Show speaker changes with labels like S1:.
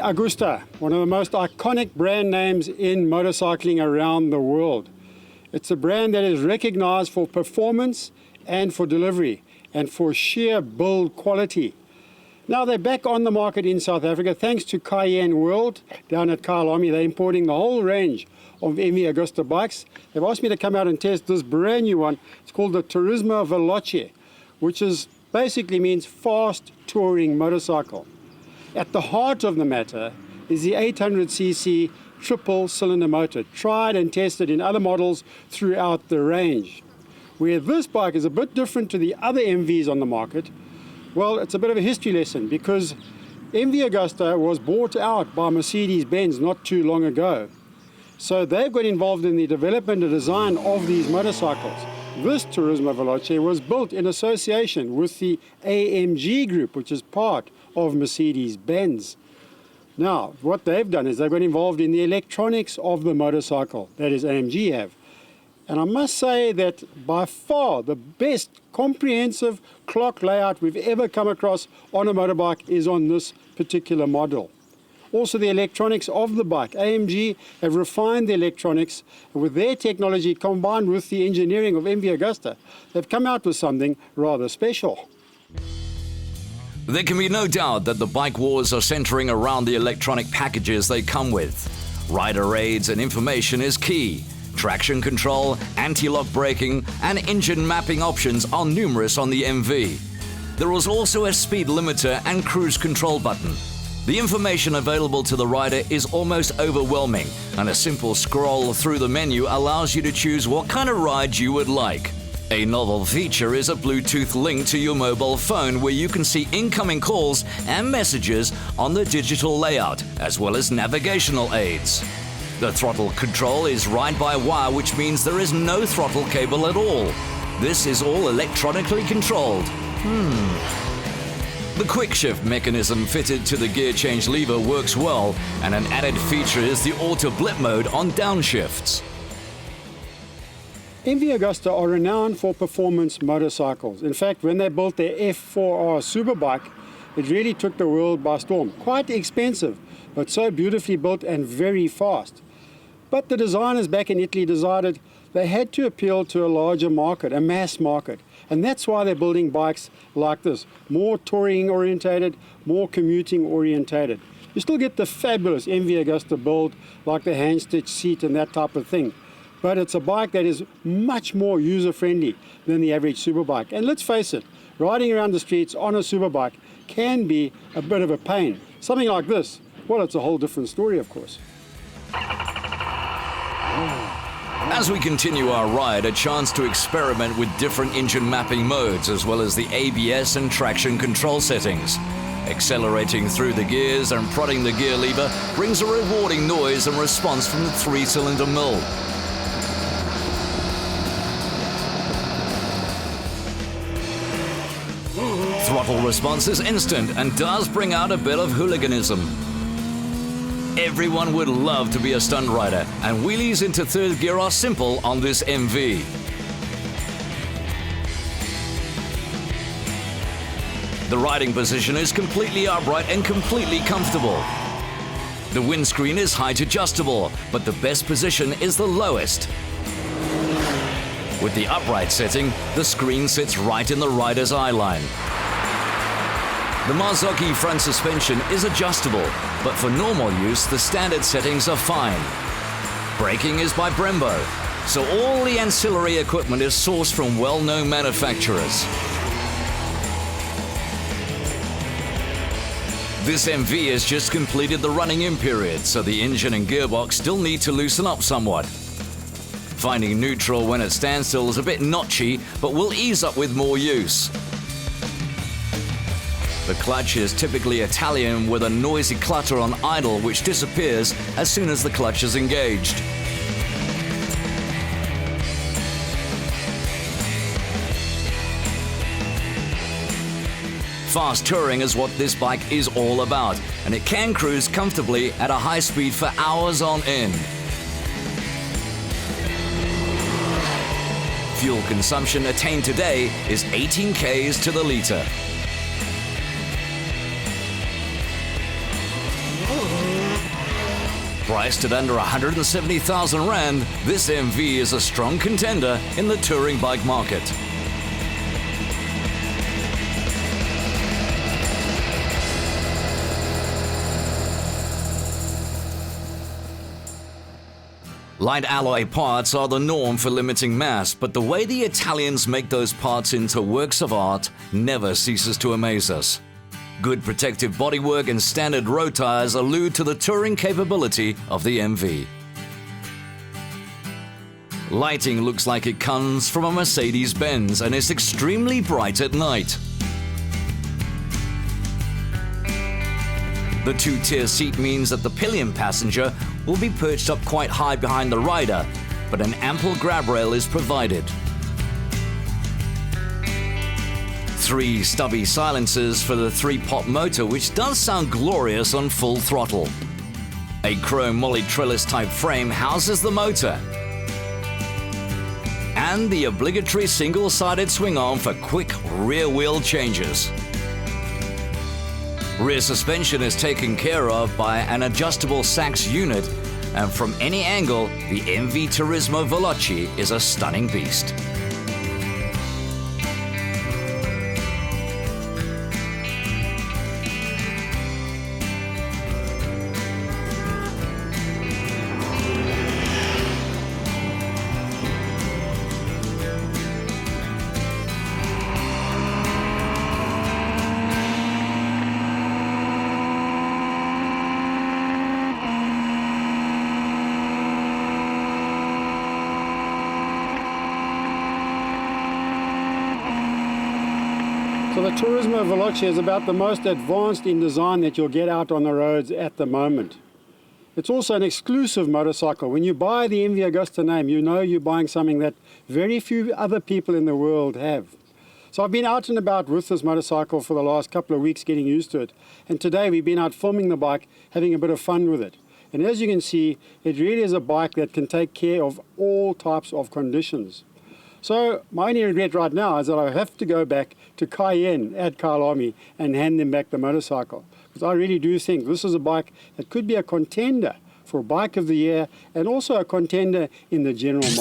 S1: Agusta, one of the most iconic brand names in motorcycling around the world. It's a brand that is recognized for performance and for delivery and for sheer build quality. Now they're back on the market in South Africa thanks to Cayenne World down at Kyalami. They're importing the whole range of MV Agusta bikes. They've asked me to come out and test this brand new one. It's called the Turismo Veloce, which basically means fast touring motorcycle. At the heart of the matter is the 800cc triple cylinder motor, tried and tested in other models throughout the range. Where this bike is a bit different to the other MVs on the market, well, it's a bit of a history lesson because MV Agusta was bought out by Mercedes-Benz not too long ago. So they've got involved in the development and design of these motorcycles. This Turismo Veloce was built in association with the AMG group, which is part of Mercedes-Benz. Now, what they've done is they've got involved in the electronics of the motorcycle, that is AMG have. And I must say that by far the best comprehensive clock layout we've ever come across on a motorbike is on this particular model. Also the electronics of the bike. AMG have refined the electronics, and with their technology combined with the engineering of MV Agusta, they've come out with something rather special.
S2: There can be no doubt that the bike wars are centering around the electronic packages they come with. Rider aids and information is key. Traction control, anti-lock braking and engine mapping options are numerous on the MV. There is also a speed limiter and cruise control button. The information available to the rider is almost overwhelming, and a simple scroll through the menu allows you to choose what kind of ride you would like. A novel feature is a Bluetooth link to your mobile phone where you can see incoming calls and messages on the digital layout, as well as navigational aids. The throttle control is ride-by-wire, which means there is no throttle cable at all. This is all electronically controlled. The quick shift mechanism fitted to the gear change lever works well, and an added feature is the auto blip mode on downshifts.
S1: MV Agusta are renowned for performance motorcycles. In fact, when they built their F4R superbike, it really took the world by storm. Quite expensive, but so beautifully built and very fast. But the designers back in Italy decided they had to appeal to a larger market, a mass market. And that's why they're building bikes like this, more touring orientated, more commuting orientated. You still get the fabulous MV Agusta build, like the hand stitch seat and that type of thing. But it's a bike that is much more user-friendly than the average superbike. And let's face it, riding around the streets on a superbike can be a bit of a pain. Something like this, well, it's a whole different story, of course.
S2: As we continue our ride, a chance to experiment with different engine mapping modes, as well as the ABS and traction control settings. Accelerating through the gears and prodding the gear lever brings a rewarding noise and response from the 3-cylinder mill. Throttle response is instant and does bring out a bit of hooliganism. Everyone would love to be a stunt rider, and wheelies into third gear are simple on this MV. The riding position is completely upright and completely comfortable. The windscreen is height adjustable, but the best position is the lowest. With the upright setting, the screen sits right in the rider's eye line. The Marzocchi front suspension is adjustable, but for normal use, the standard settings are fine. Braking is by Brembo, so all the ancillary equipment is sourced from well-known manufacturers. This MV has just completed the running-in period, so the engine and gearbox still need to loosen up somewhat. Finding neutral when at standstill is a bit notchy, but will ease up with more use. The clutch is typically Italian with a noisy clutter on idle which disappears as soon as the clutch is engaged. Fast touring is what this bike is all about, and it can cruise comfortably at a high speed for hours on end. Fuel consumption attained today is 18 k's to the litre. Priced at under 170,000 Rand, this MV is a strong contender in the touring bike market. Light alloy parts are the norm for limiting mass, but the way the Italians make those parts into works of art never ceases to amaze us. Good protective bodywork and standard road tires allude to the touring capability of the MV. Lighting looks like it comes from a Mercedes-Benz and is extremely bright at night. The two-tier seat means that the pillion passenger will be perched up quite high behind the rider, but an ample grab rail is provided. 3 stubby silencers for the 3-pot motor, which does sound glorious on full throttle. A chrome molly trellis type frame houses the motor. And the obligatory single-sided swing arm for quick rear wheel changes. Rear suspension is taken care of by an adjustable Sachs unit, and from any angle, the MV Turismo Veloce is a stunning beast.
S1: So the Turismo Veloce is about the most advanced in design that you'll get out on the roads at the moment. It's also an exclusive motorcycle. When you buy the MV Agusta name, you know you're buying something that very few other people in the world have. So I've been out and about with this motorcycle for the last couple of weeks getting used to it. And today we've been out filming the bike, having a bit of fun with it. And as you can see, it really is a bike that can take care of all types of conditions. So my only regret right now is that I have to go back to Cayenne at Kyalami and hand them back the motorcycle. Because I really do think this is a bike that could be a contender for Bike of the Year and also a contender in the general market.